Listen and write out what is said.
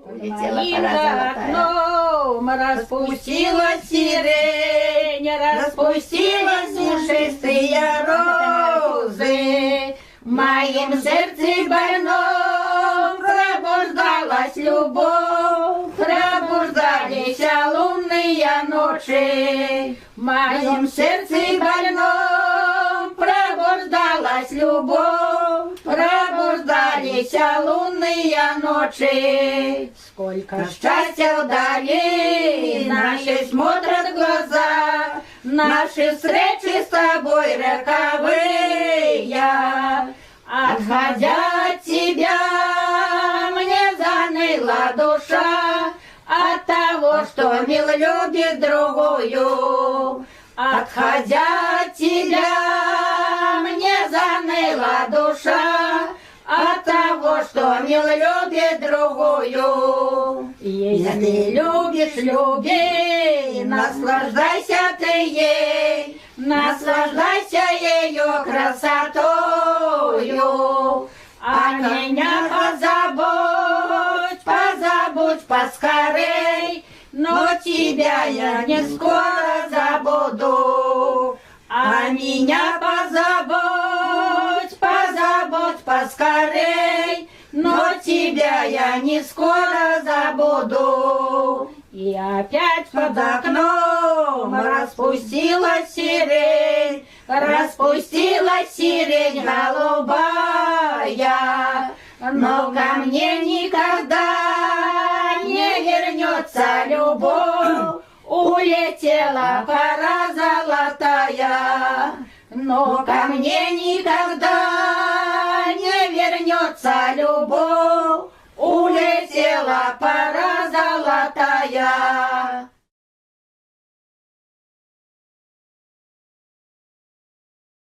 Улетела И пора за золотая. окном распустилась сирень, распустились душистые розы. В моем сердце больном пробуждалась любовь, пробуждались лунные ночи. В моем сердце больном пробуждалась любовь, пробуждались лунные ночи. Сколько счастья вдали, наши смотрят глаза, наши встречи с тобой роковые. Отходя от тебя, мне заныла душа от того, что мил любит другую. Отходя от тебя, мне заныла душа от того, что мил любит другую. Если любишь, люби, наслаждайся ты ей, наслаждайся ее красотою. А меня позабудь, позабудь поскорей, но тебя я не скоро забуду. А меня позабудь, позабудь поскорей, но тебя я не скоро забуду. И опять под окном распустилась сирень, распустилась сирень голубая, но ко мне никогда не вернется любовь. Улетела пора золотая, но ко мне никогда не вернется любовь.